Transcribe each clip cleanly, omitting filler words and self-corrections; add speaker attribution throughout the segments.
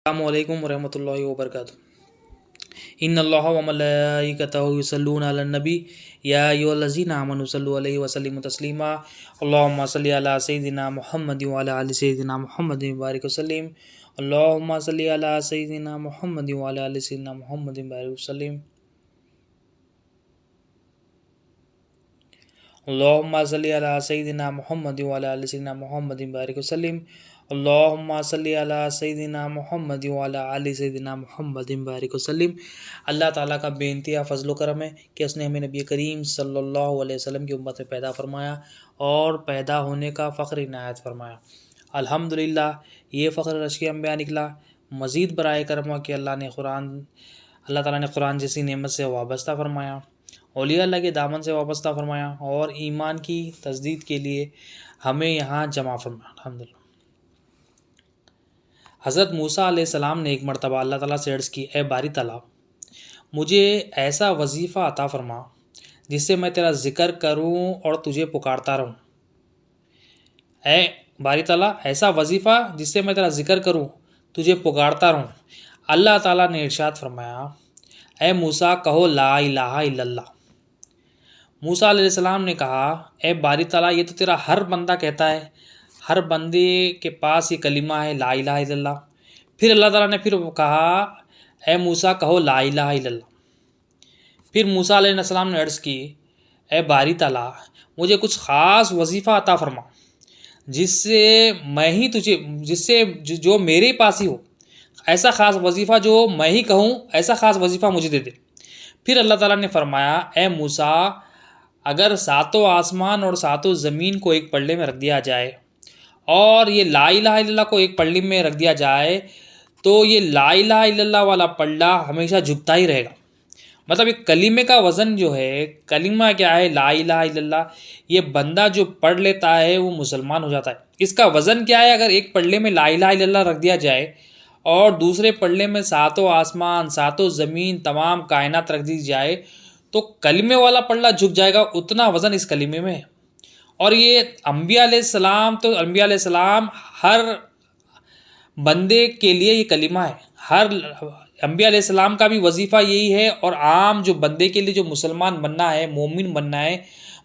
Speaker 1: السلام علیکم ورحمۃ اللہ وبرکاتہ۔ ان اللہ و ملائکتہ یصلون علی النبی یا ایھا الذین آمنوا صلوا علیہ وسلموا تسلیما اللهم صل علی سیدنا محمد وعلی آل سیدنا محمد وبارک وسلم اللهم صل علی سیدنا محمد وعلی آل سیدنا محمد وبارک وسلم اللهم صل علی سیدنا محمد وعلی آل سیدنا محمد وبارک وسلم اللہم صلی علی سیدنا محمد وعلی آل سیدنا محمد وبارک وسلم۔ اللہ تعالیٰ کا بے انتہا فضل و کرم ہے کہ اس نے ہمیں نبی کریم صلی اللہ علیہ وسلم کی امت میں پیدا فرمایا اور پیدا ہونے کا فخر عنایت فرمایا۔ الحمدللہ یہ فخر رشک انبیاء نکلا۔ مزید برائے کرم ہوا کہ اللہ تعالیٰ نے قرآن جیسی نعمت سے وابستہ فرمایا، اولیاء اللہ کے دامن سے وابستہ فرمایا اور ایمان کی تجدید کے لیے ہمیں یہاں جمع فرمایا۔ الحمدللہ۔ حضرت موسیٰ علیہ السلام نے ایک مرتبہ اللہ تعالیٰ سے عرض کی، اے باری تعالیٰ مجھے ایسا وظیفہ عطا فرما جس سے میں تیرا ذکر کروں اور تجھے پکارتا رہوں۔ اے باری تعالیٰ ایسا وظیفہ جس سے میں تیرا ذکر کروں تجھے پکارتا رہوں۔ اللہ تعالیٰ نے ارشاد فرمایا، اے موسیٰ کہو لا الہ الا اللہ۔ موسیٰ علیہ السلام نے کہا، اے باری تعالیٰ یہ تو تیرا ہر بندہ کہتا ہے، ہر بندے کے پاس یہ کلمہ ہے لا الہ الا اللہ۔ پھر اللہ تعالیٰ نے پھر کہا، اے موسیٰ کہو لا الہ الا اللہ۔ پھر موسیٰ علیہ السلام نے عرض کی، اے باری تعالیٰ مجھے کچھ خاص وظیفہ عطا فرما جس سے جو میرے پاس ہی ہو، ایسا خاص وظیفہ جو میں ہی کہوں، ایسا خاص وظیفہ مجھے دے دے۔ پھر اللہ تعالیٰ نے فرمایا، اے موسیٰ اگر ساتوں آسمان اور ساتوں زمین کو ایک پلڑے میں رکھ دیا جائے اور یہ لا الہ الا اللہ کو ایک پلڑے میں رکھ دیا جائے تو یہ لا الہ الا اللہ والا پلڑا ہمیشہ جھکتا ہی رہے گا۔ مطلب ایک کلمے کا وزن جو ہے، کلمہ کیا ہے لا الہ الا اللہ، یہ بندہ جو پڑھ لیتا ہے وہ مسلمان ہو جاتا ہے۔ اس کا وزن کیا ہے؟ اگر ایک پلڑے میں لا الہ الا اللہ رکھ دیا جائے اور دوسرے پلڑے میں ساتوں آسمان ساتوں زمین تمام کائنات رکھ دی جائے تو کلمے والا پلڑا جھک جائے گا، اتنا وزن اس کلمے میں ہے۔ اور یہ انبیاء علیہ السلام ہر بندے کے لیے یہ کلمہ ہے۔ ہر انبیاء علیہ السلام کا بھی وظیفہ یہی ہے، اور عام جو بندے کے لیے جو مسلمان بننا ہے، مومن بننا ہے،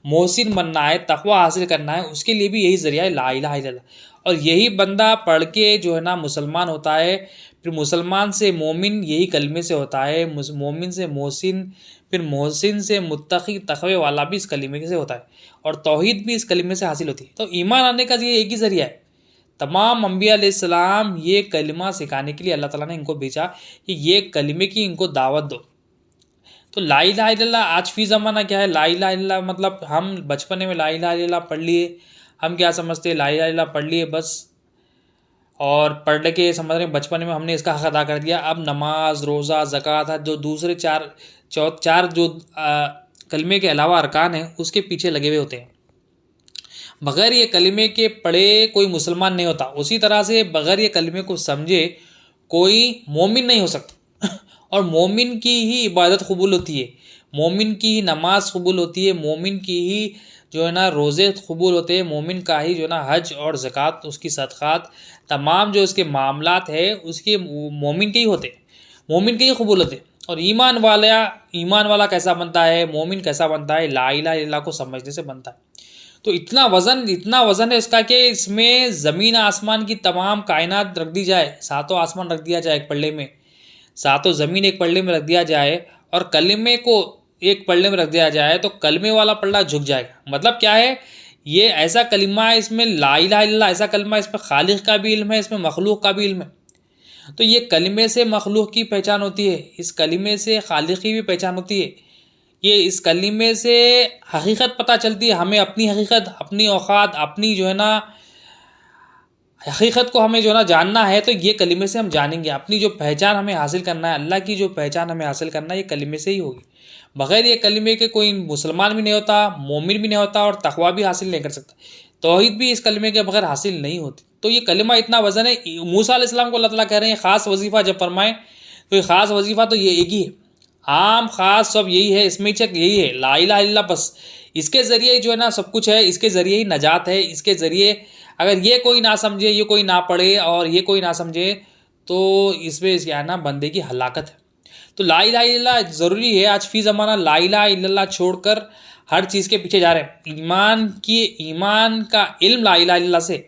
Speaker 1: محسن بننا ہے، تقوی حاصل کرنا ہے، اس کے لیے بھی یہی ذریعہ ہے لا الہ الا اللہ۔ اور یہی بندہ پڑھ کے جو ہے نا مسلمان ہوتا ہے، پھر مسلمان سے مومن یہی کلمے سے ہوتا ہے، مومن سے محسن، پھر محسن سے متقی تقوی والا بھی اس کلمے سے ہوتا ہے، اور توحید بھی اس کلمے سے حاصل ہوتی ہے۔ تو ایمان آنے کا یہ ایک ہی ذریعہ ہے۔ تمام انبیاء علیہ السلام یہ کلمہ سکھانے کے لیے اللہ تعالیٰ نے ان کو بھیجا کہ یہ کلمے کی ان کو دعوت دو۔ تو لا الہ الا اللہ آج فی زمانہ کیا ہے؟ لا الہ الا اللہ مطلب ہم بچپنے میں لا الہ الا اللہ پڑھ لیے، ہم کیا سمجھتے ہیں لا الہ الا اللہ پڑھ لیے بس، اور پڑھ کے سمجھ رہے ہیں بچپنے میں ہم نے اس کا حق ادا کر دیا۔ اب نماز، روزہ، زکوٰۃ، جو دوسرے چار جو کلمے کے علاوہ ارکان ہیں اس کے پیچھے لگے ہوئے ہوتے ہیں۔ بغیر یہ کلمے کے پڑھے کوئی مسلمان نہیں ہوتا، اسی طرح سے بغیر یہ کلمے کو سمجھے کوئی مومن نہیں ہو سکتا۔ اور مومن کی ہی عبادت قبول ہوتی ہے، مومن کی ہی نماز قبول ہوتی ہے، مومن کی ہی جو ہے نا روزے قبول ہوتے ہیں، مومن کا ہی جو ہے نا حج اور زکوٰۃ، اس کی صدقات، تمام جو اس کے معاملات ہے اس کے مومن کے ہی ہوتے ہیں، مومن کے ہی قبول ہوتے ہیں۔ اور ایمان والا کیسا بنتا ہے، مومن کیسا بنتا ہے؟ لا الہ الا اللہ کو سمجھنے سے بنتا ہے۔ تو اتنا وزن ہے اس کا کہ اس میں زمین آسمان کی تمام کائنات رکھ دی جائے، ساتوں آسمان رکھ دیا جائے ایک پلڑے میں، ساتوں زمین ایک پلڑے میں رکھ دیا جائے، اور کلمے کو ایک پلڑے میں رکھ دیا جائے تو کلمے والا پلڑا جھک جائے گا۔ مطلب کیا ہے؟ یہ ایسا کلمہ ہے، اس میں لا الہ الا اللہ ایسا کلمہ ہے، اس میں خالق کا بھی علم ہے، اس میں مخلوق کا بھی علم ہے۔ تو یہ کلمے سے مخلوق کی پہچان ہوتی ہے، اس کلمے سے خالق کی بھی پہچان ہوتی ہے، یہ اس کلمے سے حقیقت پتہ چلتی ہے، ہمیں اپنی حقیقت، اپنی اوقات، اپنی جو ہے نا حقیقت کو ہمیں جو ہے نا جاننا ہے تو یہ کلمے سے ہم جانیں گے۔ اپنی جو پہچان ہمیں حاصل کرنا ہے، اللہ کی جو پہچان ہمیں حاصل کرنا ہے، یہ کلمے سے ہی ہوگی۔ بغیر یہ کلمے کے کوئی مسلمان بھی نہیں ہوتا، مومن بھی نہیں ہوتا، اور تقوی بھی حاصل نہیں کر سکتا، توحید بھی اس کلمے کے بغیر حاصل نہیں ہوتی۔ تو یہ کلمہ اتنا وزن ہے۔ موسیٰ علیہ السلام کو اللہ تعالیٰ کہہ رہے ہیں خاص وظیفہ جب فرمائیں تو یہ خاص وظیفہ تو یہ ایک ہی ہے، عام خاص سب یہی ہے، اس میں چک یہی ہے لا الہ الا اللہ بس۔ اس کے ذریعے جو ہے نا سب کچھ ہے، اس کے ذریعے ہی نجات ہے، اس کے ذریعے اگر یہ کوئی نہ سمجھے، یہ کوئی نہ پڑھے اور یہ کوئی نہ سمجھے تو اس میں کیا ہے نا بندے کی ہلاکت ہے. تو لا الہ الا اللہ ضروری ہے. آج فی زمانہ لا الہ الا اللہ چھوڑ کر ہر چیز کے پیچھے جا رہے ہیں. ایمان کا علم لا الہ الا اللہ سے.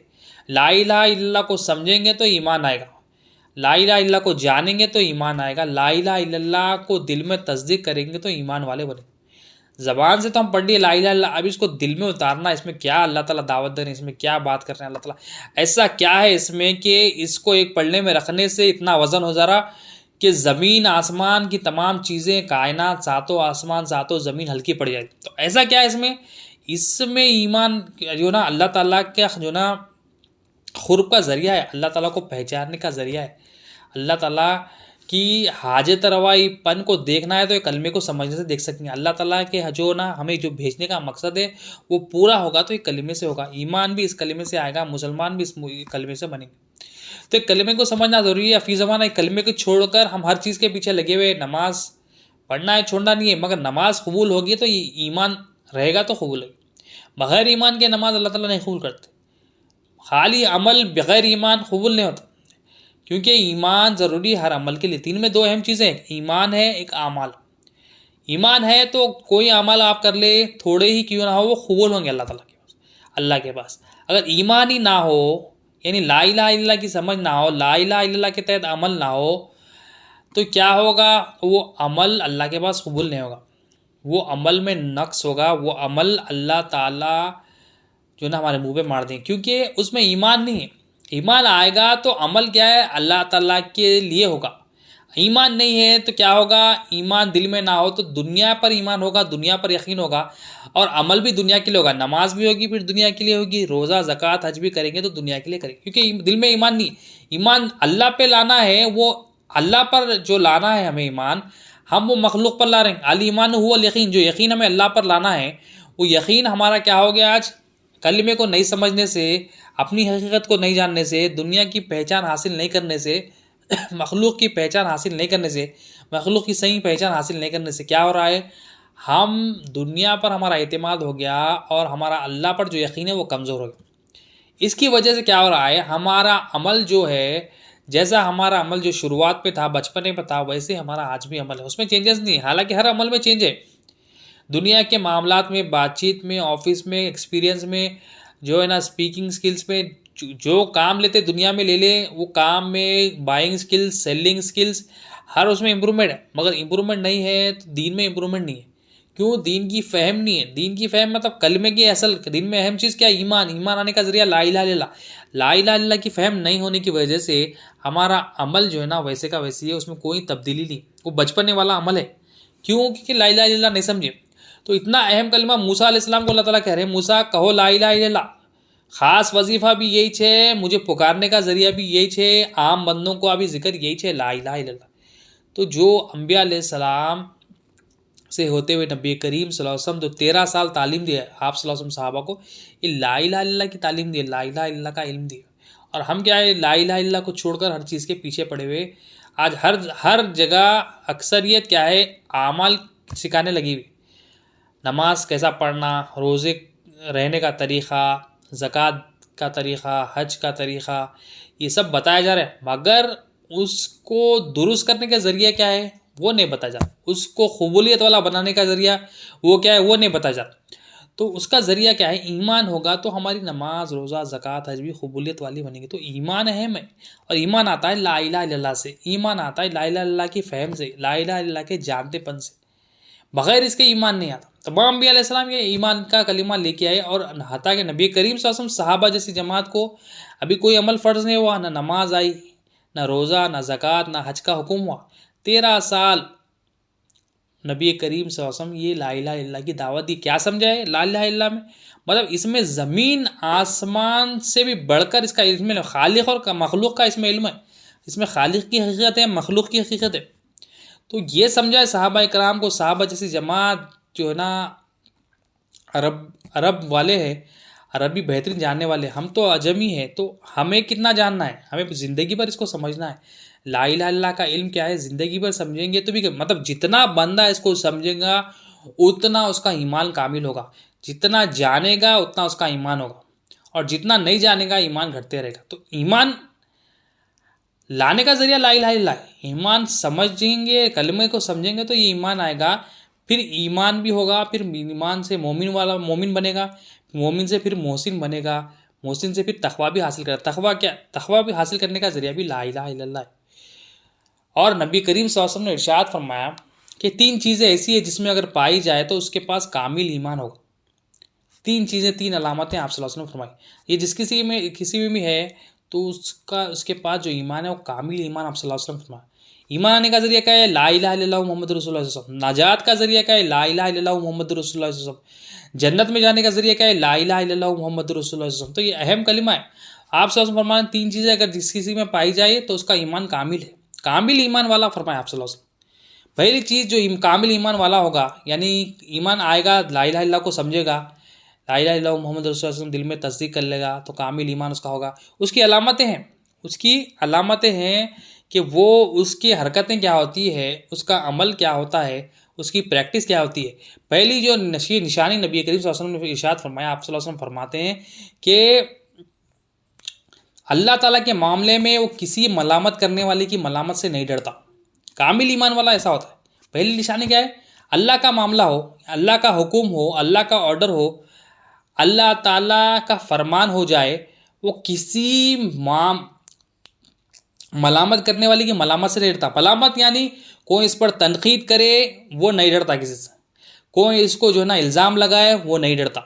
Speaker 1: لا الہ الا اللہ کو سمجھیں گے تو ایمان آئے گا. لا الہ الا اللہ کو جانیں گے تو ایمان آئے گا. لا الہ الا اللہ کو دل میں تصدیق کریں گے تو ایمان والے بنیں گے. زبان سے تو ہم پڑھ لیے لا الہ الا اللہ، اب اس کو دل میں اتارنا، اس میں کیا اللہ تعالیٰ دعوت دے رہے ہیں، اس میں کیا بات کر رہے ہیں اللہ تعالیٰ، ایسا کیا ہے اس میں کہ اس کو ایک پڑھنے میں رکھنے سے اتنا وزن ہو جا رہا کہ زمین آسمان کی تمام چیزیں، کائنات، ساتوں آسمان ساتوں زمین ہلکی پڑ جائے. تو ایسا کیا ہے اس میں ایمان جو نا اللہ تعالیٰ کا جو نا قرب کا ذریعہ ہے، اللہ تعالیٰ کو پہچاننے کا ذریعہ ہے. اللہ تعالیٰ کی حاجت روائی پن کو دیکھنا ہے تو ایک کلمے کو سمجھنے سے دیکھ سکیں گے. اللہ تعالیٰ کے جو نا ہمیں جو بھیجنے کا مقصد ہے وہ پورا ہوگا تو ایک کلمے سے ہوگا. ایمان بھی اس کلمے سے آئے گا، مسلمان بھی اس کلمے سے بنیں گے. تو ایک کلمے کو سمجھنا ضروری ہے. فی زمانہ ایک کلمے کو چھوڑ کر ہم ہر چیز کے پیچھے لگے ہوئے. نماز پڑھنا ہے، چھوڑنا نہیں ہے، مگر نماز قبول ہوگی تو ایمان رہے گا تو قبول ہوگی. بغیر ایمان کے نماز اللہ تعالیٰ نہیں قبول کرتے. خالی عمل بغیر ایمان قبول نہیں ہوتا، کیونکہ ایمان ضروری ہے ہر عمل کے لیے. تین میں دو اہم چیزیں ہیں، ایمان ہے، ایک اعمال. ایمان ہے تو کوئی عمل آپ کر لے، تھوڑے ہی کیوں نہ ہو، وہ قبول ہوں گے اللہ تعالیٰ کے پاس. اللہ کے پاس اگر ایمان ہی نہ ہو، یعنی لا الہ الا اللہ کی سمجھ نہ ہو، لا الہ الا اللہ کے تحت عمل نہ ہو، تو کیا ہوگا؟ وہ عمل اللہ کے پاس قبول نہیں ہوگا. وہ عمل میں نقص ہوگا. وہ عمل اللہ تعالیٰ جو نا ہمارے منہ پہ مار دیں، کیونکہ اس میں ایمان نہیں ہے. ایمان آئے گا تو عمل کیا ہے؟ اللہ تعالیٰ کے لیے ہوگا. ایمان نہیں ہے تو کیا ہوگا؟ ایمان دل میں نہ ہو تو دنیا پر ایمان ہوگا، دنیا پر یقین ہوگا، اور عمل بھی دنیا کے لیے ہوگا. نماز بھی ہوگی پھر دنیا کے لیے ہوگی، روزہ زکوٰۃ حج بھی کریں گے تو دنیا کے لیے کریں گے، کیونکہ دل میں ایمان نہیں. ایمان اللہ پہ لانا ہے، وہ اللہ پر جو لانا ہے ہمیں ایمان، ہم وہ مخلوق پر لا رہے ہیں. الایمان هو الیقین، جو یقین ہمیں اللہ پر لانا ہے، وہ یقین ہمارا کیا ہو گیا؟ آج کلمے کو نہیں سمجھنے سے، اپنی حقیقت کو نہیں جاننے سے، دنیا کی پہچان حاصل نہیں کرنے سے، مخلوق کی پہچان حاصل نہیں کرنے سے، مخلوق کی صحیح پہچان حاصل نہیں کرنے سے کیا ہو رہا ہے؟ ہم دنیا پر ہمارا اعتماد ہو گیا اور ہمارا اللہ پر جو یقین ہے وہ کمزور ہو گیا. اس کی وجہ سے کیا ہو رہا ہے؟ ہمارا عمل جو ہے، جیسا ہمارا عمل جو شروعات پہ تھا، بچپنے پہ تھا، ویسے ہمارا آج بھی عمل ہے، اس میں چینجز نہیں. حالانکہ ہر عمل میں چینج ہے. دنیا کے معاملات میں، بات چیت میں، آفس میں، ایکسپیرینس میں، جو ہے نا اسپیکنگ سکلز میں، جو کام لیتے دنیا میں لے لیں، وہ کام میں بائنگ سکلز، سیلنگ سکلز، ہر اس میں امپرومنٹ ہے. مگر امپرومنٹ نہیں ہے تو دین میں امپرومنٹ نہیں ہے. کیوں؟ دین کی فہم نہیں ہے. دین کی فہم مطلب کلمے کی اصل، دین میں اہم چیز کیا ہے؟ ایمان. ایمان آنے کا ذریعہ لا الہ الا اللہ. لا الہ الا اللہ کی فہم نہیں ہونے کی وجہ سے ہمارا عمل جو ہے نا ویسے کا ویسے ہے، اس میں کوئی تبدیلی نہیں. وہ بچپنے والا عمل ہے. کیوں؟ کیونکہ لا الہ الا اللہ نہیں سمجھے. تو اتنا اہم کلمہ موسیٰ علیہ السلام کو اللہ تعالیٰ کہہ رہے ہیں، موسیٰ کہو لا الہ الا اللہ. خاص وظیفہ بھی یہی چھے، مجھے پکارنے کا ذریعہ بھی یہی چھے، عام بندوں کو ابھی ذکر یہی چھے، لا الہ الا اللہ. تو جو انبیاء علیہ السلام سے ہوتے ہوئے نبی کریم صلی اللہ علیہ وسلم جو 13 سال تعلیم دیا آپ صلی اللہ علیہ وسلم صحابہ کو، یہ لا الہ الا اللہ کی تعلیم دی، لا الہ الا اللہ کا علم دیا. اور ہم کیا ہے؟ لا الہ الا اللہ کو چھوڑ کر ہر چیز کے پیچھے پڑے ہوئے. آج ہر جگہ اکثریت کیا ہے؟ اعمال سکھانے لگی ہوئی. نماز کیسا پڑھنا، روزے رہنے کا طریقہ، زکوٰۃ کا طریقہ، حج کا طریقہ، یہ سب بتایا جا رہا ہے، مگر اس کو درست کرنے کا ذریعہ کیا ہے وہ نہیں بتایا جاتا. اس کو قبولیت والا بنانے کا ذریعہ وہ کیا ہے وہ نہیں بتایا جاتا. تو اس کا ذریعہ کیا ہے؟ ایمان ہوگا تو ہماری نماز، روزہ، زکوٰۃ، حج بھی قبولیت والی بنے گی. تو ایمان اہم ہے، اور ایمان آتا ہے لا الہ الا اللہ سے. ایمان آتا ہے لا الہ الا اللہ کی فہم سے، لا الہ الا اللہ کے جانتے پن سے. بغیر اس کے ایمان نہیں آتا. تمام انبیاء علیہ السلام یہ ایمان کا کلمہ لے کے آئے، اور حتیٰ کہ نبی کریم صلی اللہ علیہ وسلم صحابہ جیسی جماعت کو ابھی کوئی عمل فرض نہیں ہوا، نہ نماز آئی، نہ روزہ، نہ زکوٰۃ، نہ حج کا حکم ہوا. 13 سال نبی کریم صلی اللہ علیہ وسلم یہ لا الہ الا اللہ کی دعوت دی. کیا سمجھا ہے لا الہ الا اللہ میں؟ مطلب اس میں زمین آسمان سے بھی بڑھ کر اس کا علم ہے. خالق اور مخلوق کا اس میں علم ہے. اس میں خالق کی حقیقت ہے، مخلوق کی حقیقت ہے. تو یہ سمجھا ہے صحابہ کرام کو. صحابہ جیسی جماعت جو ہے نا عرب والے ہیں، عربی بہترین جاننے والے. ہم تو عجمی ہیں، تو ہمیں کتنا جاننا ہے؟ ہمیں زندگی پر اس کو سمجھنا ہے. لا الہ الا اللہ کا علم کیا ہے؟ زندگی پر سمجھیں گے تو بھی، مطلب جتنا بندہ اس کو سمجھے گا اتنا اس کا ایمان کامل ہوگا. جتنا جانے گا اتنا اس کا ایمان ہوگا، اور جتنا نہیں جانے گا ایمان گھٹتے رہے گا. تو ایمان لانے کا ذریعہ لا الہ الا اللہ ہے۔ ایمان سمجھیں گے، کلمے کو سمجھیں گے تو یہ ایمان آئے گا، پھر ایمان بھی ہوگا، پھر ایمان سے مومن بنے گا، مومن سے پھر محسن بنے گا، محسن سے پھر تقوی بھی حاصل کرے گا۔ تقوی کیا؟ تقوی بھی حاصل کرنے کا ذریعہ بھی لا الہ الا اللہ ہے۔ اور نبی کریم صلی اللہ علیہ وسلم نے ارشاد فرمایا کہ 3 چیزیں ایسی ہیں جس میں اگر پائی جائے تو اس کے پاس کامل ایمان ہوگا۔ 3 چیزیں، 3 علامتیں آپ صلی اللہ علیہ وسلم نے فرمائی۔ یہ جس کسی میں بھی ہے تو اس کے پاس جو ایمان ہے وہ کامل ایمان آپ صلی اللہ علیہ وسلم فرمایا۔ ایمان آنے کا ذریعہ کیا ہے؟ لا الہ الا اللہ محمد رسول اللہ صلی اللہ علیہ وسلم۔ نجات کا ذریعہ کیا ہے؟ لا الہ الا اللہ محمد رسول اللہ صلی اللہ علیہ وسلم۔ جنت میں جانے کا ذریعہ کیا ہے؟ لا الہ الا اللہ محمد رسول اللہ صلی اللہ علیہ وسلم۔ تو یہ اہم کلمہ ہے۔ آپ صلی اللہ علیہ وسلم فرمایا 3 چیزیں اگر جس کسی میں پائی جائے تو اس کا ایمان کامل ہے، کامل ایمان والا فرمایا آپ صلی اللہ علیہ وسلم۔ پہلی چیز جو کامل ایمان والا ہوگا، یعنی ایمان آئے گا، لا الہ الا اللہ کو سمجھے گا، لا الہ الا اللہ محمد رسول اللہ صلی اللہ علیہ وسلم دل میں تصدیق کر لے گا تو کامل ایمان اس کا ہوگا۔ اس کی علامتیں ہیں کہ وہ اس کی حرکتیں کیا ہوتی ہے، اس کا عمل کیا ہوتا ہے، اس کی پریکٹس کیا ہوتی ہے۔ پہلی جو نشانی نبی کریم صلی اللہ علیہ وسلم نے ارشاد فرمایا، آپ صلی اللہ علیہ وسلم فرماتے ہیں کہ اللہ تعالیٰ کے معاملے میں وہ کسی ملامت کرنے والے کی ملامت سے نہیں ڈرتا۔ کامل ایمان والا ایسا ہوتا ہے۔ پہلی نشانی کیا ہے؟ اللہ کا معاملہ ہو، اللہ کا حکم ہو، اللہ کا آرڈر ہو، اللہ تعالیٰ کا فرمان ہو جائے، وہ کسی ملامت کرنے والی کی ملامت سے نہیں ڈرتا۔ ملامت یعنی کوئی اس پر تنقید کرے وہ نہیں ڈرتا کسی سے، کوئی اس کو جو ہے نا الزام لگائے وہ نہیں ڈرتا،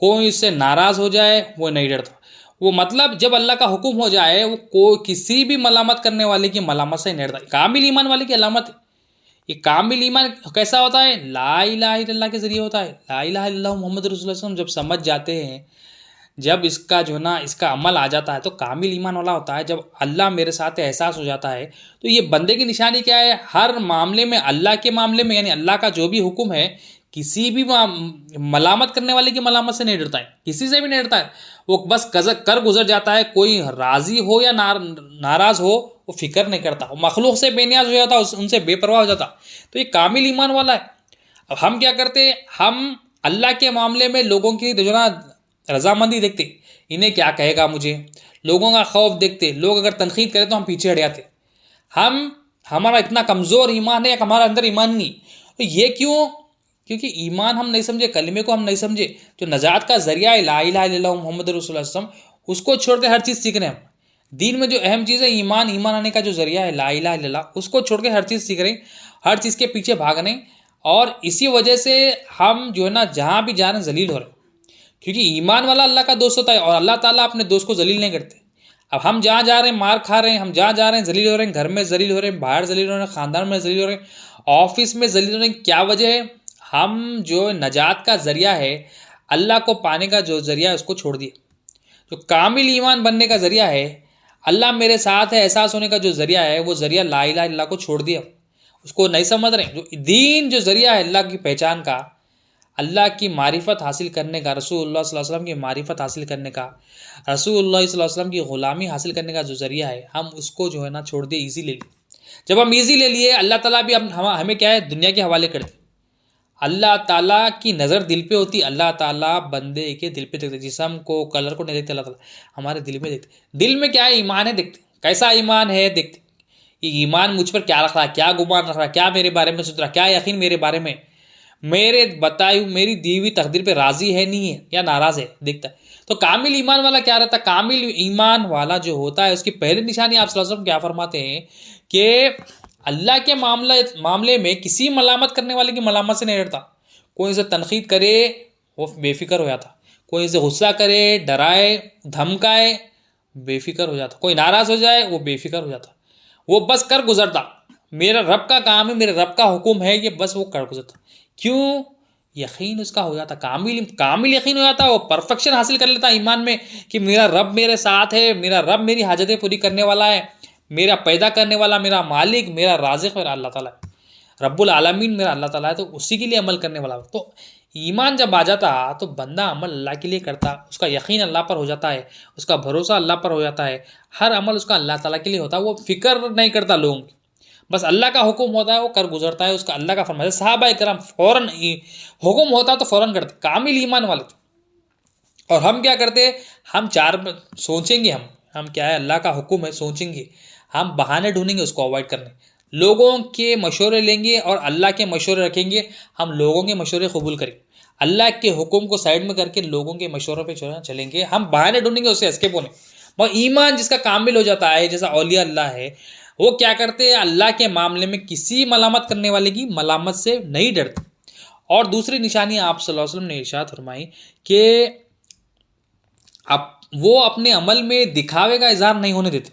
Speaker 1: کوئی اس سے ناراض ہو جائے وہ نہیں ڈرتا۔ وہ مطلب جب اللہ کا حکم ہو جائے وہ کوئی کسی بھی ملامت کرنے والے کی ملامت سے نہیں ڈرتا۔ کامل ایمان والے کی علامت ہے۔ یہ کامل ایمان کیسا ہوتا ہے؟ لا الہ الا اللہ کے ذریعے ہوتا ہے۔ لا الہ الا اللہ محمد رسول اللہ صلی اللہ علیہ وسلم جب سمجھ جاتے ہیں، جب اس کا جو ہے نا اس کا عمل آ جاتا ہے تو کامل ایمان والا ہوتا ہے۔ جب اللہ میرے ساتھ احساس ہو جاتا ہے تو یہ بندے کی نشانی کیا ہے؟ ہر معاملے میں، اللہ کے معاملے میں، یعنی اللہ کا جو بھی حکم ہے، کسی بھی ملامت کرنے والے کی ملامت سے نہیں ڈرتا ہے، کسی سے بھی نہیں ڈرتا ہے۔ وہ بس کر گزر جاتا ہے، کوئی راضی ہو یا ناراض ہو وہ فکر نہیں کرتا، وہ مخلوق سے بے نیاز ہو جاتا، ان سے بے پرواہ ہو جاتا۔ تو یہ کامل ایمان والا ہے۔ اب ہم کیا کرتے ہیں؟ ہم اللہ کے معاملے میں لوگوں کی جو نا رضامندی دیکھتے، انہیں کیا کہے گا مجھے، لوگوں کا خوف دیکھتے، لوگ اگر تنقید کریں تو ہم پیچھے ہٹ جاتے۔ ہمارا اتنا کمزور ایمان ہے کہ ہمارے اندر ایمان نہیں۔ تو یہ کیوں؟ کیونکہ ایمان ہم نہیں سمجھے، کلمے کو ہم نہیں سمجھے، جو نجات کا ذریعہ ہے لا الہ الا اللہ محمد رسول اللہ صلی اللہ علیہ وسلم، اس کو چھوڑ کے ہر چیز سیکھ رہے ہیں ہم۔ دین میں جو اہم چیز ہے ایمان آنے کا جو ذریعہ ہے لا الہ الا اللہ، اس کو چھوڑ کے ہر چیز سیکھ رہے ہیں، ہر چیز کے پیچھے بھاگ رہے ہیں، اور اسی وجہ سے ہم جو ہے نا جہاں بھی جا رہے ہیں ذلیل ہو رہے ہیں۔ کیونکہ ایمان والا اللہ کا دوست ہوتا ہے اور اللہ تعالیٰ اپنے دوست کو ذلیل نہیں کرتے۔ اب ہم جہاں جا رہے ہیں مار کھا رہے ہیں، ہم جہاں جا رہے ہیں ذلیل ہو رہے ہیں، گھر میں ذلیل ہو رہے ہیں، باہر ذلیل ہو رہے ہیں، خاندان میں ذلیل ہو رہے ہیں، آفس میں ذلیل ہو رہے ہیں۔ کیا وجہ ہے؟ ہم جو نجات کا ذریعہ ہے، اللہ کو پانے کا جو ذریعہ ہے اس کو چھوڑ دیا۔ جو کامل ایمان بننے کا ذریعہ ہے، اللہ میرے ساتھ ہے احساس ہونے کا جو ذریعہ ہے، وہ ذریعہ لا الہ الا اللہ کو چھوڑ دیا، اس کو نہیں سمجھ رہے ہیں۔ جو دین جو ذریعہ ہے اللہ کی پہچان کا، اللہ کی معرفت حاصل کرنے کا، رسول اللہ صلی اللہ علیہ وسلم کی معرفت حاصل کرنے کا، رسول اللہ صلی اللہ علیہ وسلم کی غلامی حاصل کرنے کا جو ذریعہ ہے، ہم اس کو جو ہے نا چھوڑ دے، ایزی لے لیے۔ جب ہم ایزی لے لیے، اللہ تعالیٰ بھی ہمیں کیا ہے؟ دنیا کے حوالے کر دی۔ اللہ تعالیٰ کی نظر دل پہ ہوتی، اللہ تعالیٰ بندے کے دل پہ دیکھتے، جسم کو، کلر کو نہیں دیکھتے، اللہ تعالیٰ ہمارے دل میں دیکھتے۔ دل میں کیا ہے؟ ایمان ہے، دیکھتے کیسا ایمان ہے، دیکھتے یہ ایمان مجھ پر کیا رکھ رہا ہے، کیا گمان رکھ رہا ہے، کیا میرے بارے میں سوچ رہا ہے، کیا یقین میرے بارے میں، میرے بتائی میری دی ہوئی تقدیر پہ راضی ہے نہیں ہے یا ناراض ہے، دیکھتا ہے۔ تو کامل ایمان والا کیا رہتا ہے؟ کامل ایمان والا جو ہوتا ہے اس کی پہلی نشانی آپ صلی اللہ علیہ وسلم کیا فرماتے ہیں کہ اللہ کے معاملے میں کسی ملامت کرنے والے کی ملامت سے نہیں ڈرتا۔ کوئی اسے تنقید کرے وہ بے فکر ہو جاتا، کوئی اسے غصہ کرے، ڈرائے، دھمکائے، بے فکر ہو جاتا، کوئی ناراض ہو جائے وہ بے فکر ہو جاتا، وہ بس کر گزرتا، میرا رب کا کام ہے، میرے رب کا حکم ہے، یہ بس وہ کر گزرتا۔ کیوں؟ یقین اس کا ہو جاتا، کامل یقین ہو جاتا، وہ پرفیکشن حاصل کر لیتا ایمان میں کہ میرا رب میرے ساتھ ہے، میرا رب میری حاجتیں پوری کرنے والا ہے، میرا پیدا کرنے والا، میرا مالک، میرا رازق میرا اللہ تعالیٰ ہے، رب العالمین میرا اللہ تعالیٰ ہے، تو اسی کے لیے عمل کرنے والا۔ تو ایمان جب آ جاتا تو بندہ عمل اللہ کے لیے کرتا، اس کا یقین اللہ پر ہو جاتا ہے، اس کا بھروسہ اللہ پر ہو جاتا ہے، ہر عمل اس کا اللہ تعالیٰ کے لیے ہوتا ہے، وہ فکر نہیں کرتا لوگوں کی، بس اللہ کا حکم ہوتا ہے وہ کر گزرتا ہے، اس کا اللہ کا فرمان ہے۔ صحابہ کرام فوراً حکم ہوتا تو فوراً کرتے، کامل ایمان والے تھے۔ اور ہم کیا کرتے؟ ہم سوچیں گے، ہم کیا ہے، اللہ کا حکم ہے، سوچیں گے، ہم بہانے ڈھونڈیں گے اس کو اوائڈ کرنے، لوگوں کے مشورے لیں گے اور اللہ کے مشورے رکھیں گے، ہم لوگوں کے مشورے قبول کریں گے، اللہ کے حکم کو سائڈ میں کر کے لوگوں کے مشوروں پہ چلیں گے، ہم بہانے ڈھونڈیں گے اس سے اسکیپ ہونے۔ اور ایمان جس کا کامل ہو جاتا ہے، جیسا اولیاء اللہ ہے، وہ کیا کرتے ہیں؟ اللہ کے معاملے میں کسی ملامت کرنے والے کی ملامت سے نہیں ڈرتے۔ اور دوسری نشانی آپ صلی اللہ علیہ وسلم نے ارشاد فرمائی کہ وہ اپنے عمل میں دکھاوے کا اظہار نہیں ہونے دیتے،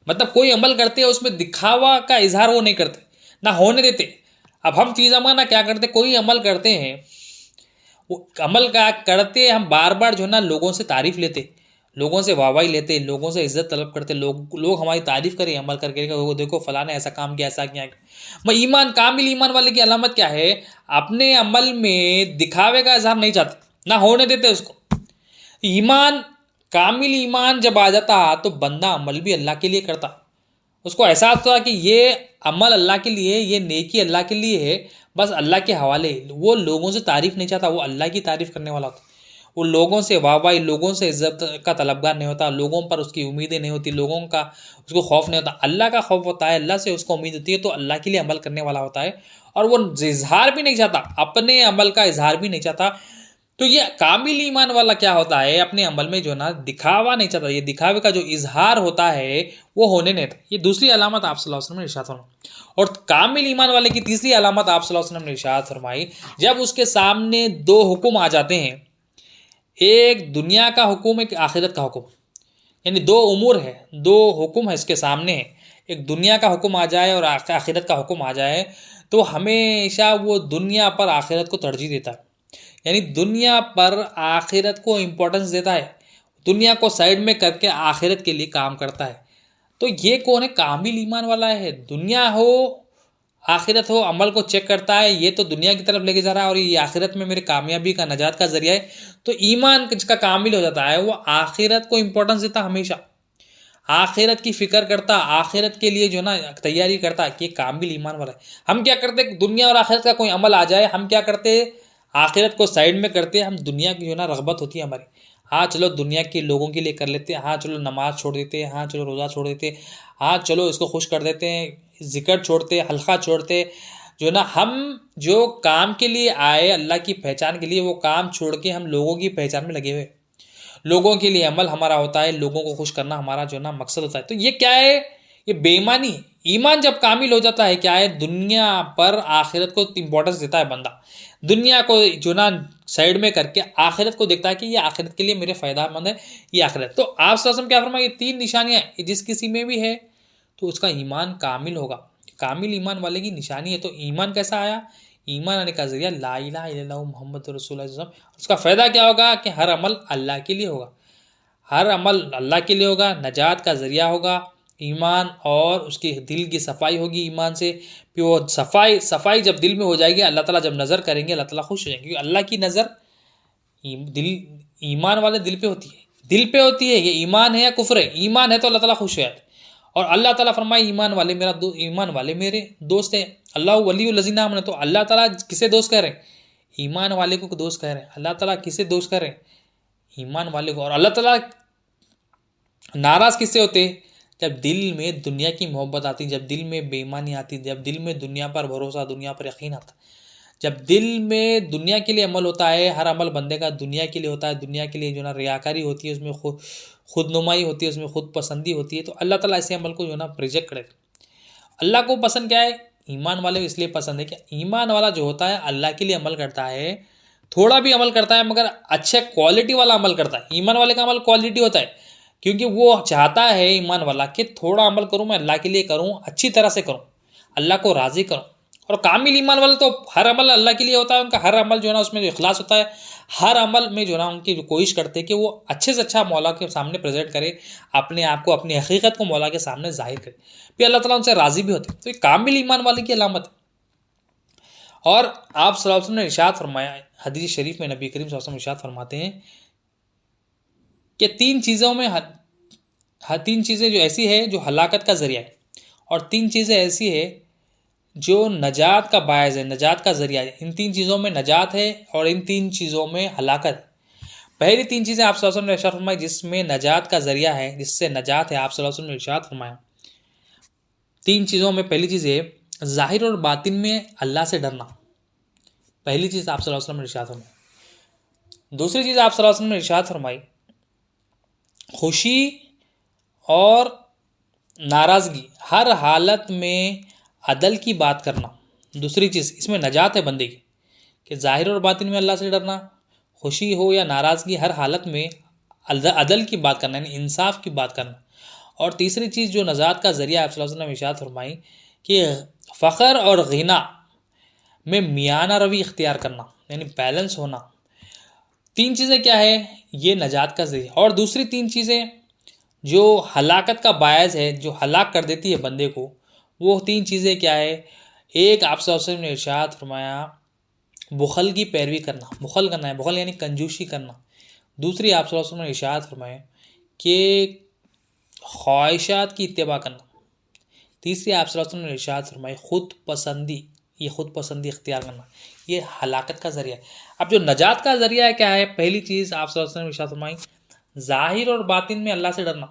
Speaker 1: مطلب کوئی عمل کرتے ہیں اس میں دکھاوا کا اظہار وہ نہیں کرتے، نہ ہونے دیتے۔ اب ہم چیزیں نہ کیا کرتے، کوئی عمل کرتے ہیں، وہ عمل کا کرتے ہم بار بار جو ہے نا لوگوں سے تعریف لیتے، لوگوں سے واہوائی لیتے، لوگوں سے عزت طلب کرتے، لوگ ہماری تعریف کریں عمل کر کے، وہ دیکھو فلاں نے ایسا کام کیا، ایسا کیا۔ میں ایمان، کامل ایمان والے کی علامت کیا ہے؟ اپنے عمل میں دکھاوے کا اظہار نہیں چاہتے، نہ ہونے دیتے اس کو۔ ایمان، کامل ایمان جب آ جاتا تو بندہ عمل بھی اللہ کے لیے کرتا، اس کو احساس ہوتا کہ یہ عمل اللہ کے لیے، یہ نیکی اللہ کے لیے ہے، بس اللہ کے حوالے۔ وہ لوگوں سے تعریف نہیں چاہتا، وہ اللہ کی تعریف کرنے والا ہوتا، وہ لوگوں سے واہوائی، لوگوں سے عزت کا طلبگار نہیں ہوتا، لوگوں پر اس کی امیدیں نہیں ہوتی، لوگوں کا اس کو خوف نہیں ہوتا، اللہ کا خوف ہوتا ہے، اللہ سے اس کو امید ہوتی ہے، تو اللہ کے لیے عمل کرنے والا ہوتا ہے، اور وہ اظہار بھی نہیں چاہتا، اپنے عمل کا اظہار بھی نہیں چاہتا۔ تو یہ کامل ایمان والا کیا ہوتا ہے؟ اپنے عمل میں جو نا دکھاوا نہیں چاہتا، یہ دکھاوے کا جو اظہار ہوتا ہے وہ ہونے نہیں دیتا۔ یہ دوسری علامت آپ صلی اللہ علیہ وسلم نے ارشاد فرمائی۔ اور کامل ایمان والے کی تیسری علامت آپ صلی اللہ علیہ وسلم نے ارشاد فرمائی، جب اس کے سامنے دو حکم آ جاتے ہیں، ایک دنیا کا حکم، ایک آخرت کا حکم، یعنی دو امور ہے، دو حکم ہے اس کے سامنے ہے، ایک دنیا کا حکم آ جائے اور آخرت کا حکم آ جائے، تو ہمیشہ وہ دنیا پر آخرت کو ترجیح دیتا ہے، یعنی دنیا پر آخرت کو امپورٹنس دیتا ہے، دنیا کو سائڈ میں کر کے آخرت کے لیے کام کرتا ہے۔ تو یہ کون ہے؟ کامل ایمان والا ہے۔ دنیا ہو آخرت ہو، عمل کو چیک کرتا ہے، یہ تو دنیا کی طرف لے کے جا رہا ہے اور یہ آخرت میں میرے کامیابی کا، نجات کا ذریعہ ہے۔ تو ایمان جس کا کامل ہو جاتا ہے وہ آخرت کو امپورٹنس دیتا، ہمیشہ آخرت کی فکر کرتا، آخرت کے لیے جو نا تیاری کرتا، کہ یہ کامل ایمان والا ہے۔ ہم کیا کرتے؟ دنیا اور آخرت کا کوئی عمل آ جائے، ہم کیا کرتے؟ آخرت کو سائڈ میں کرتے، ہم دنیا کی جو نا رغبت ہوتی ہے ہماری، ہاں چلو دنیا کے لوگوں کے لیے کر لیتے، ہاں چلو نماز چھوڑ دیتے، ہاں چلو روزہ چھوڑ دیتے، ہاں چلو اس کو خوش کر دیتے ہیں، ذکر چھوڑتے، حلقہ چھوڑتے، جو نا ہم جو کام کے لیے آئے اللہ کی پہچان کے لیے، وہ کام چھوڑ کے ہم لوگوں کی پہچان میں لگے ہوئے، لوگوں کے لیے عمل ہمارا ہوتا ہے، لوگوں کو خوش کرنا ہمارا جو نا مقصد ہوتا ہے۔ تو یہ کیا ہے؟ یہ بے ایمانی ہے۔ ایمان جب کامل ہو جاتا ہے کیا ہے؟ دنیا پر آخرت کو امپورٹنس دیتا ہے بندہ، دنیا کو جو نا سائڈ میں کر کے آخرت کو دیکھتا ہے کہ یہ آخرت کے لیے میرے فائدہ مند ہے، یہ آخرت۔ تو آپ صلی اللہ علیہ وسلم کیا فرمائے؟ یہ تین نشانیاں جس کسی میں بھی ہے تو اس کا ایمان کامل ہوگا، کامل ایمان والے کی نشانی ہے۔ تو ایمان کیسا آیا؟ ایمان آنے کا ذریعہ لا الہ الا اللہ محمد رسول اللہ صلی اللہ علیہ وسلم۔ اس کا فائدہ کیا ہوگا؟ کہ ہر عمل اللہ کے لیے ہوگا، ہر عمل اللہ کے لیے ہوگا، نجات کا ذریعہ ہوگا ایمان، اور اس کی دل کی صفائی ہوگی ایمان سے۔ پھر وہ صفائی جب دل میں ہو جائے گی، اللہ تعالیٰ جب نظر کریں گے اللہ تعالیٰ خوش ہو جائیں گے، کیونکہ اللہ کی نظر ایمان والے دل پہ ہوتی ہے، دل پہ ہوتی ہے۔ یہ ایمان ہے یا کفر ہے؟ ایمان ہے تو اللہ تعالیٰ خوش ہو جاتے، اور اللہ تعالیٰ فرمائے ایمان والے میرے دوست ہیں، اللہ ولی الذین آمنوا۔ تو اللہ تعالیٰ کسے دوست کہہ رہے ہیں؟ ایمان والے کو دوست کہہ رہے ہیں۔ اللہ تعالیٰ کسے دوست کہہ رہے ہیں؟ ایمان والے کو۔ اور اللہ تعالیٰ ناراض کس سے ہوتے؟ جب دل میں دنیا کی محبت آتی، جب دل میں بے ایمانی آتی، جب دل میں دنیا پر بھروسہ، دنیا پر یقین آتا، جب دل میں دنیا کے لیے عمل ہوتا ہے، ہر عمل بندے کا دنیا کے لیے ہوتا ہے، دنیا کے لیے جو نا ریاکاری ہوتی ہے، اس میں خود نمائی ہوتی ہے، اس میں خود پسندی ہوتی ہے، تو اللہ تعالیٰ ایسے عمل کو جو نا ریجیکٹ کرے گا۔ اللہ کو پسند کیا ہے؟ ایمان والے اس لیے پسند ہے کہ ایمان والا جو ہوتا ہے اللہ کے لیے عمل کرتا ہے، تھوڑا بھی عمل کرتا ہے مگر اچھے کوالٹی والا عمل کرتا ہے۔ ایمان والے کا عمل کوالٹی ہوتا ہے، کیونکہ وہ چاہتا ہے ایمان والا کہ تھوڑا عمل کروں میں اللہ کے لیے کروں، اچھی طرح سے کروں، اللہ کو راضی کروں۔ اور کامل ایمان والا تو ہر عمل اللہ کے لیے ہوتا ہے، ان کا ہر عمل جو ہے نا اس میں جو اخلاص ہوتا ہے، ہر عمل میں جو ہے نا ان کی جو کوشش کرتے کہ وہ اچھے سے اچھا مولا کے سامنے پریزنٹ کرے، اپنے آپ کو، اپنی حقیقت کو مولا کے سامنے ظاہر کرے، پھر اللہ تعالیٰ ان سے راضی بھی ہوتے۔ تو یہ کامل ایمان والے کی علامت ہے۔ اور آپ صلی اللہ علیہ وسلم نے ارشاد فرمایا، حدیث شریف میں نبی کریم صلی اللہ علیہ وسلم ارشاد فرماتے ہیں کہ تین چیزیں جو ایسی ہے جو ہلاکت کا ذریعہ ہے، اور تین چیزیں ایسی ہے جو نجات کا باعث ہے، نجات کا ذریعہ ہے۔ ان تین چیزوں میں نجات ہے اور ان تین چیزوں میں ہلاکت ہے۔ پہلی تین چیزیں آپ صلی اللہ علیہ وسلم نے ارشاد فرمائی جس میں نجات کا ذریعہ ہے، جس سے نجات ہے۔ آپ صلی اللہ علیہ وسلم نے ارشاد فرمایا 3 چیزوں میں پہلی چیز ہے ظاہر اور باطن میں اللہ سے ڈرنا. پہلی چیز آپ صلی اللہ علیہ وسلم نے ارشاد فرمائی. دوسری چیز آپ صلی اللہ علیہ وسلم نے ارشاد فرمائی خوشی اور ناراضگی ہر حالت میں عدل کی بات کرنا. دوسری چیز اس میں نجات ہے بندے کی کہ ظاہر اور باطن میں اللہ سے ڈرنا, خوشی ہو یا ناراضگی ہر حالت میں عدل کی بات کرنا یعنی انصاف کی بات کرنا. اور تیسری چیز جو نجات کا ذریعہ آپ صلی اللہ علیہ وسلم نے ارشاد فرمائی کہ فخر اور غنا میں میانہ روی اختیار کرنا یعنی بیلنس ہونا. 3 چیزیں کیا ہے یہ نجات کا ذریعہ. اور دوسری 3 چیزیں جو ہلاکت کا باعث ہے جو ہلاک کر دیتی ہے بندے کو, وہ 3 چیزیں کیا ہے. ایک آپ صلی اللہ علیہ وسلم نے ارشاد فرمایا بخل کی پیروی کرنا, بخل کرنا ہے, بخل یعنی کنجوسی کرنا. دوسری آپ صلی اللہ علیہ وسلم نے ارشاد فرمایا کہ خواہشات کی اتباع کرنا. تیسری آپ صلی اللہ علیہ وسلم نے ارشاد فرمائی خود پسندی, یہ خود پسندی اختیار کرنا, یہ ہلاکت کا ذریعہ ہے. اب جو نجات کا ذریعہ کیا ہے, پہلی چیز آپ صلی اللہ علیہ وسلم نے ارشاد فرمائی ظاہر اور باطن میں اللہ سے ڈرنا.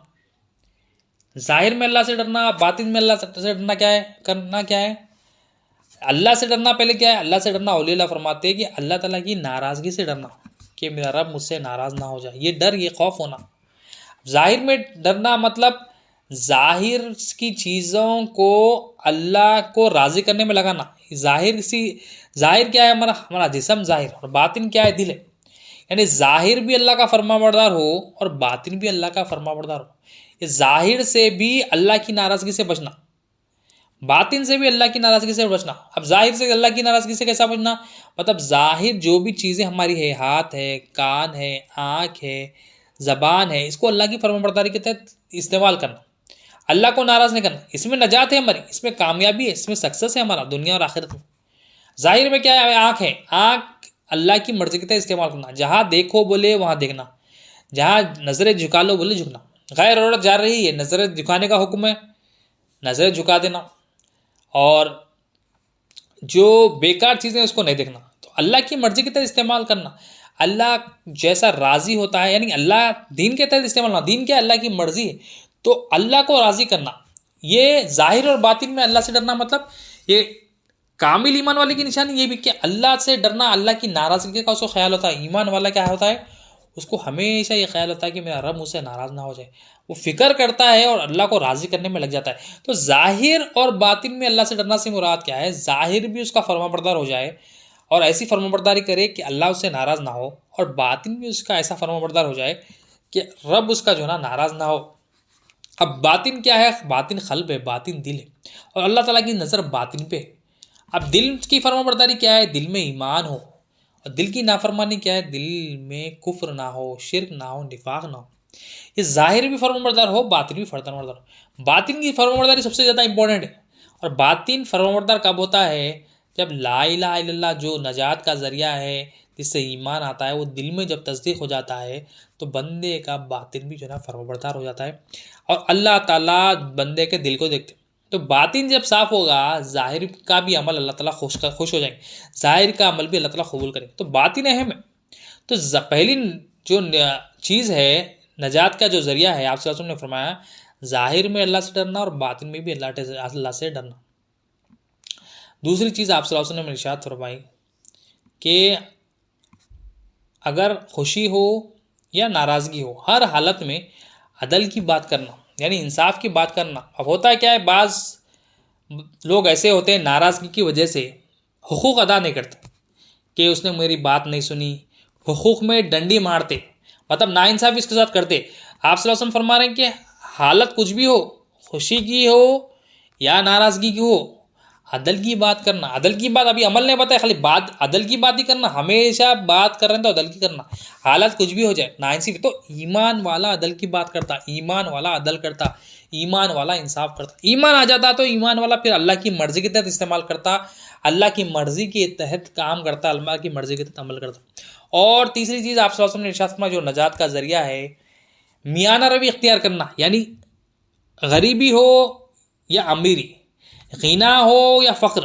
Speaker 1: ظاہر میں اللہ سے ڈرنا, باطن میں اللہ سے ڈرنا کیا ہے, کرنا کیا ہے. اللہ سے ڈرنا پہلے کیا ہے, اللہ سے ڈرنا اولیاء اللہ فرماتے ہیں کہ اللہ تعالیٰ کی ناراضگی سے ڈرنا کہ میرا رب مجھ سے ناراض نہ ہو جائے, یہ ڈر, یہ خوف ہونا. ظاہر میں ڈرنا مطلب ظاہر کی چیزوں کو اللہ کو راضی کرنے میں لگانا. ظاہر کیا ہے ہمارا جسم ظاہر, اور باطن کیا ہے دل ہے. یعنی ظاہر بھی اللہ کا فرما بردار ہو اور باطن بھی اللہ کا فرما بردار ہو. یہ ظاہر سے بھی اللہ کی ناراضگی سے بچنا, باطن سے بھی اللہ کی ناراضگی سے بچنا. اب ظاہر سے اللہ کی ناراضگی سے کیسا بچنا, مطلب ظاہر جو بھی چیزیں ہماری ہے, ہاتھ ہے, کان ہے, آنکھ ہے, زبان ہے, اس کو اللہ کی فرما برداری کے تحت استعمال کرنا, اللہ کو ناراض نہیں کرنا. اس میں نجات ہے ہماری, اس میں کامیابی ہے, اس میں سکسیس ہے ہمارا دنیا اور آخرت میں. ظاہر میں کیا ہے, آنکھ ہے, آنکھ اللہ کی مرضی کے تحت استعمال کرنا. جہاں دیکھو بولے وہاں دیکھنا, جہاں نظریں جھکا لو بولے جھکنا. غیر عورت جا رہی ہے, نظریں جھکانے کا حکم ہے, نظریں جھکا دینا. اور جو بیکار چیزیں اس کو نہیں دیکھنا. تو اللہ کی مرضی کے تحت استعمال کرنا, اللہ جیسا راضی ہوتا ہے, یعنی اللہ دین کے تحت استعمال کرنا. دین کیا, اللہ کی مرضی ہے, تو اللہ کو راضی کرنا. یہ ظاہر اور باطن میں اللہ سے ڈرنا مطلب یہ کامل ایمان والے کی نشانی یہ بھی کہ اللہ سے ڈرنا, اللہ کی ناراضگی کا اس کو خیال ہوتا ہے. ایمان والا کیا ہوتا ہے, اس کو ہمیشہ یہ خیال ہوتا ہے کہ میرا رب مجھ سے ناراض نہ ہو جائے. وہ فکر کرتا ہے اور اللہ کو راضی کرنے میں لگ جاتا ہے. تو ظاہر اور باطن میں اللہ سے ڈرنا سے مراد کیا ہے, ظاہر بھی اس کا فرما بردار ہو جائے اور ایسی فرما برداری کرے کہ اللہ اس سے ناراض نہ ہو, اور باطن بھی اس کا ایسا فرما بردار ہو جائے کہ رب اس کا جو ہے نا ناراض نہ ہو. اب باطن کیا ہے, باطن قلب ہے, باطن دل ہے, اور اللہ تعالیٰ کی نظر باطن پہ. اب دل کی فرما برداری کیا ہے, دل میں ایمان ہو, اور دل کی نافرمانی کیا ہے, دل میں کفر نہ ہو, شرک نہ ہو, نفاق نہ ہو. یہ ظاہر بھی فرما بردار ہو, باطن بھی فرما بردار ہو. باطن کی فرما برداری سب سے زیادہ امپورٹنٹ ہے. اور باطن فرما بردار کب ہوتا ہے, جب لا الہ الا اللہ جو نجات کا ذریعہ ہے جس سے ایمان آتا ہے وہ دل میں جب تصدیق ہو جاتا ہے تو بندے کا باطن بھی جو ہے نا فرما بردار ہو جاتا ہے, اور اللہ تعالیٰ بندے کے دل کو دیکھتے. تو باطن جب صاف ہوگا ظاہر کا بھی عمل اللہ تعالیٰ خوش ہو جائیں گے, ظاہر کا عمل بھی اللہ تعالیٰ قبول کرے. تو باطن اہم ہے. تو پہلی جو چیز ہے نجات کا جو ذریعہ ہے, آپ صلی اللہ علیہ وسلم نے فرمایا ظاہر میں اللہ سے ڈرنا اور باطن میں بھی اللہ سے ڈرنا. دوسری چیز آپ صلی اللہ علیہ وسلم نے ارشاد فرمائی کہ اگر خوشی ہو یا ناراضگی ہو ہر حالت میں عدل کی بات کرنا یعنی انصاف کی بات کرنا. اب ہوتا ہے کیا ہے, بعض لوگ ایسے ہوتے ہیں ناراضگی کی وجہ سے حقوق ادا نہیں کرتے کہ اس نے میری بات نہیں سنی, حقوق میں ڈنڈی مارتے, مطلب ناانصافی اس کے ساتھ کرتے. آپ صلی اللہ علیہ وسلم فرما رہے ہیں کہ حالت کچھ بھی ہو, خوشی کی ہو یا ناراضگی کی ہو, عدل کی بات کرنا. عدل کی بات ابھی عمل نہیں بتایا, خالی بات عدل کی بات ہی کرنا. ہمیشہ بات کر رہے ہیں تو عدل کی کرنا, حالت کچھ بھی ہو جائے ناانصافی. تو ایمان والا عدل کی بات کرتا, ایمان والا عدل کرتا, ایمان والا انصاف کرتا. ایمان آ جاتا تو ایمان والا پھر اللہ کی مرضی کے تحت استعمال کرتا, اللہ کی مرضی کے تحت کام کرتا, اللہ کی مرضی کے تحت عمل کرتا. اور تیسری چیز آپ صلی اللہ علیہ وسلم نے ارشاد فرمایا جو نجات کا ذریعہ ہے میانہ روی اختیار کرنا, یعنی غریبی ہو یا امیری, غنا ہو یا فقر,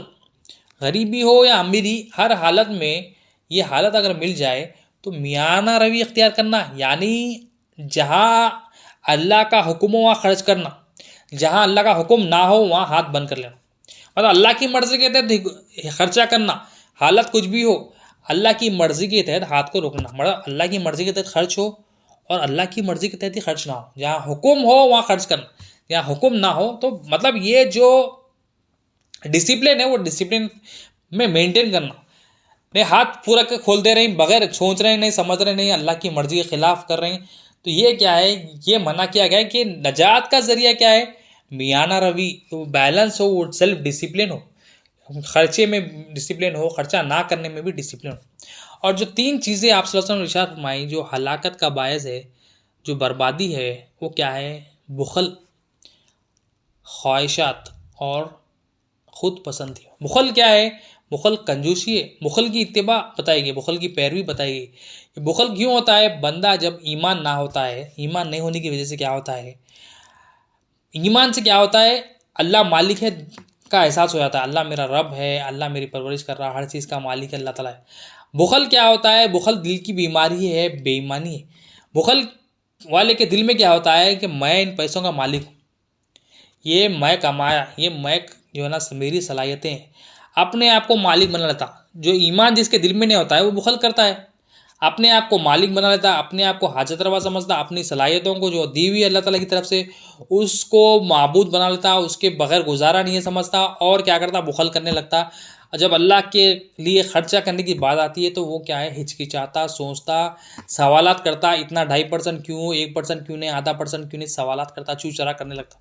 Speaker 1: غریبی ہو یا امیری, ہر حالت میں یہ حالت اگر مل جائے تو میانہ روی اختیار کرنا, یعنی جہاں اللہ کا حکم ہوا خرچ کرنا, جہاں اللہ کا حکم نہ ہو وہاں ہاتھ بند کر لینا، مطلب اللہ کی مرضی کے تحت خرچہ کرنا، حالت کچھ بھی ہو اللہ کی مرضی کے تحت ہاتھ کو روکنا، مطلب اللہ کی مرضی کے تحت خرچ ہو اور اللہ کی مرضی کے تحت ہی خرچ نہ ہو، جہاں حکم ہو وہاں خرچ کرنا، جہاں حکم نہ ہو تو مطلب یہ جو ڈسپلن ہے وہ ڈسپلن میں مینٹین کرنا، نہیں ہاتھ پورا کھول دے رہے ہیں بغیر سوچ رہے ہیں، نہیں سمجھ رہے، نہیں اللہ کی مرضی کے خلاف کر رہے ہیں، تو یہ کیا ہے، یہ منع کیا گیا ہے کہ نجات کا ذریعہ کیا ہے، میانہ روی، وہ بیلنس ہو، وہ سیلف ڈسپلن ہو، خرچے میں ڈسپلن ہو، خرچہ نہ کرنے میں بھی ڈسپلن ہو۔ اور جو تین چیزیں آپ صلی اللہ علیہ وسلم نے ارشاد فرمائی جو ہلاکت کا باعث ہے، جو بربادی ہے، وہ کیا ہے، بخل، خواہشات اور خود پسندی۔ بخل کیا ہے، بخل کنجوسی ہے، بخل کی اتباع بتائی گئی، بخل کی پیروی بتائی گئی۔ بخل کیوں ہوتا ہے، بندہ جب ایمان نہ ہوتا ہے، ایمان نہیں ہونے کی وجہ سے کیا ہوتا ہے، ایمان سے کیا ہوتا ہے، اللہ مالک ہے کا احساس ہو جاتا ہے، اللہ میرا رب ہے، اللہ میری پرورش کر رہا، ہر چیز کا مالک ہے اللہ تعالیٰ ہے۔ بخل کیا ہوتا ہے، بخل دل کی بیماری ہے، بے ایمانی ہے۔ بخل والے کے دل میں کیا ہوتا ہے کہ میں ان پیسوں کا مالک ہوں، یہ میں کمایا، یہ میں جو ہے نا میری صلاحیتیں ہیں، اپنے آپ کو مالک بنا لیتا۔ جو ایمان جس کے دل میں نہیں ہوتا ہے وہ بخل کرتا ہے، اپنے آپ کو مالک بنا لیتا، اپنے آپ کو حاجت روا سمجھتا، اپنی صلاحیتوں کو جو دی ہوئی اللہ تعالیٰ کی طرف سے اس کو معبود بنا لیتا، اس کے بغیر گزارا نہیں سمجھتا، اور کیا کرتا، بخل کرنے لگتا۔ جب اللہ کے لیے خرچہ کرنے کی بات آتی ہے تو وہ کیا ہے، ہچکچاتا، سوچتا، سوالات کرتا، اتنا 2.5% کیوں، 1% کیوں نہیں، آدھا % کیوں نہیں، سوالات کرتا، چو چرا کرنے لگتا۔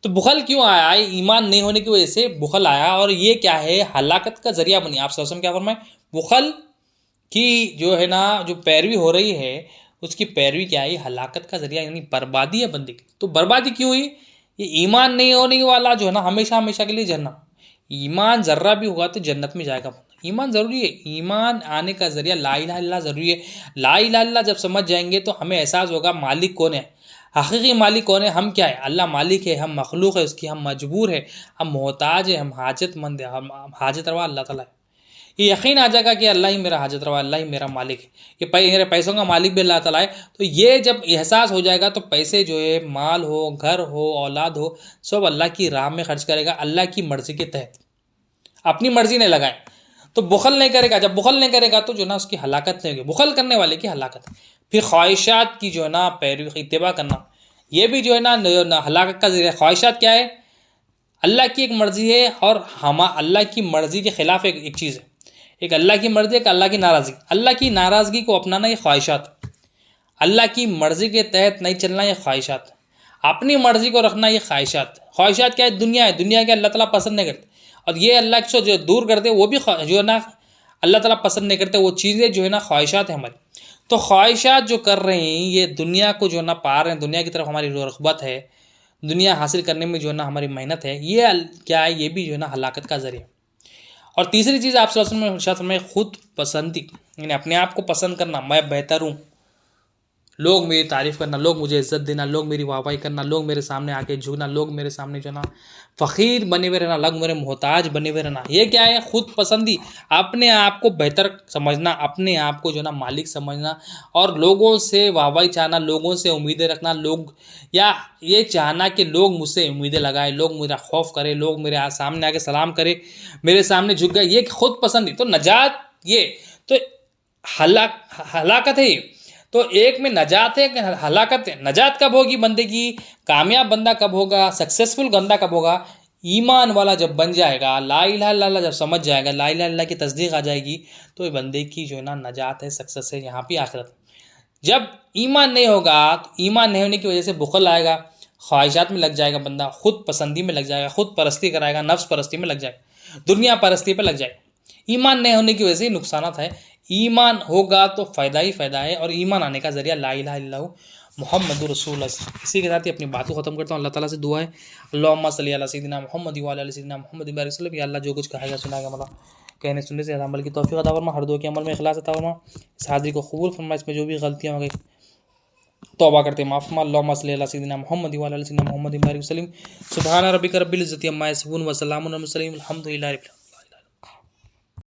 Speaker 1: تو بخل کیوں آیا ہے، ایمان نہیں ہونے کی وجہ سے بخل آیا، اور یہ کیا ہے، ہلاکت کا ذریعہ بنی۔ آپ صلی اللہ علیہ وسلم کیا فرمائے، بخل کی جو ہے نا جو پیروی ہو رہی ہے اس کی پیروی کیا ہے، ہلاکت کا ذریعہ، یعنی بربادی ہے بندے کی۔ تو بربادی کیوں ہوئی، یہ ایمان نہیں ہونے والا جو ہے نا ہمیشہ ہمیشہ کے لیے جہنم۔ ایمان ذرہ بھی ہوگا تو جنت میں جائے گا۔ ایمان ضروری ہے، ایمان آنے کا ذریعہ لا الہ الا اللہ ضروری ہے۔ لا الہ الا اللہ جب سمجھ جائیں گے تو ہمیں احساس ہوگا مالک کون ہے، حقیقی مالک کون ہے، ہم کیا ہے، اللہ مالک ہے، ہم مخلوق ہے اس کی، ہم مجبور ہے، ہم محتاج ہے، ہم حاجت مند ہے، ہم حاجت روا اللہ تعالیٰ ہے۔ یہ یقین آ جائے گا کہ اللہ ہی میرا حاجت روا، اللہ ہی میرا مالک ہے، یہ میرے پیسوں کا مالک بھی اللہ تعالیٰ ہے۔ تو یہ جب احساس ہو جائے گا تو پیسے جو ہے، مال ہو، گھر ہو، اولاد ہو، سب اللہ کی راہ میں خرچ کرے گا، اللہ کی مرضی کے تحت، اپنی مرضی نہیں لگائے۔ تو بخل نہیں کرے گا، جب بخل نہیں کرے گا تو جو نا اس کی ہلاکت نہیں ہوگی، بخل کرنے والے کی ہلاکت۔ پھر خواہشات کی جو ہے نا پیروی، اتباع کرنا، یہ بھی جو ہے نا ہلاکت کا ذریعہ۔ خواہشات کیا ہے، اللہ کی ایک مرضی ہے اور اللہ کی مرضی کے خلاف ایک چیز ہے، ایک اللہ کی مرضی، ایک اللہ کی ناراضگی۔ اللہ کی ناراضگی کو اپنانا یہ خواہشات، اللہ کی مرضی کے تحت نہیں چلنا یہ خواہشات، اپنی مرضی کو رکھنا یہ خواہشات۔ خواہشات کیا ہے، دنیا ہے، دنیا کے اللہ تعالیٰ پسند نہیں کرتے، اور یہ اللہ سے جو دور کرتے وہ بھی جو ہے نا اللہ تعالیٰ پسند نہیں کرتے، وہ چیزیں جو ہے نا خواہشات ہیں ہماری۔ تو خواہشات جو کر رہے ہیں یہ دنیا کو جو ہے نا پا رہے ہیں، دنیا کی طرف ہماری رغبت ہے، دنیا حاصل کرنے میں جو ہے نا ہماری محنت ہے، یہ کیا ہے، یہ بھی جو ہے نا ہلاکت کا ذریعہ۔ اور تیسری چیز آپ صلی اللہ علیہ وسلم نے ارشاد فرمائی، خود پسندی، یعنی اپنے آپ کو پسند کرنا، میں بہتر ہوں، لوگ میری تعریف کرنا، لوگ مجھے عزت دینا، لوگ میری واہواہی کرنا، لوگ میرے سامنے آ کے جھکنا، لوگ میرے سامنے جو نا فقیر بنے ہوئے رہنا، لوگ میرے محتاج بنے ہوئے رہنا، یہ کیا ہے، خود پسندی، اپنے آپ کو بہتر سمجھنا، اپنے آپ کو جو نا مالک سمجھنا، اور لوگوں سے واہواہی چاہنا، لوگوں سے امیدیں رکھنا، لوگ یا یہ چاہنا کہ لوگ مجھ سے امیدیں لگائے، لوگ میرا خوف کرے، لوگ میرے سامنے آ کے سلام کرے، میرے سامنے جھک گئے، یہ خود پسندی۔ تو نجات، یہ تو ہلاکت ہے یہ۔ تو ایک میں نجات ہے کہ ہلاکت ہے۔ نجات کب ہوگی بندے کی، کامیاب بندہ کب ہوگا، سکسیسفل بندہ کب ہوگا، ایمان والا جب بن جائے گا، لا الہ الا اللہ جب سمجھ جائے گا، لا الہ الا اللہ کی تصدیق آ جائے گی، تو یہ بندے کی جو ہے نا نجات ہے، سکسیس ہے یہاں پہ آخرت۔ جب ایمان نہیں ہوگا تو ایمان نہیں ہونے کی وجہ سے بخل آئے گا، خواہشات میں لگ جائے گا بندہ، خود پسندی میں لگ جائے گا، خود پرستی کرائے گا، نفس پرستی میں لگ جائے گا، دنیا پرستی پہ لگ جائے گا۔ ایمان نہیں ہونے کی وجہ سے نقصانات ہے، ایمان ہوگا تو فائدہ ہی فائدہ ہے، اور ایمان آنے کا ذریعہ لا الہ الا اللہ محمد رسول اللہ۔ اسی کے ساتھ ہی اپنی بات کو ختم کرتا ہوں۔ اللہ تعالیٰ سے دعا ہے، اللہم صلی علی سیدنا محمد وعلی آل سیدنا محمد بارک وسلم۔ یا اللہ جو کچھ کہا گیا سنا گیا مطلب کہنے سننے سے عمل کی توفیق عطا فرما، ہر دعا کے عمل میں اخلاص عطا فرما، اس حاضری کو قبول فرما، اس میں جو بھی غلطیاں ہو گئی توبہ کرتے معاف فرما۔ اللہم صلی علی سیدنا محمد وعلی آل سیدنا محمد بارک وسلم۔ سبحان ربک رب العزۃ عما یصفون وسلام علی المرسلین، الحمد للہ رب العالمین۔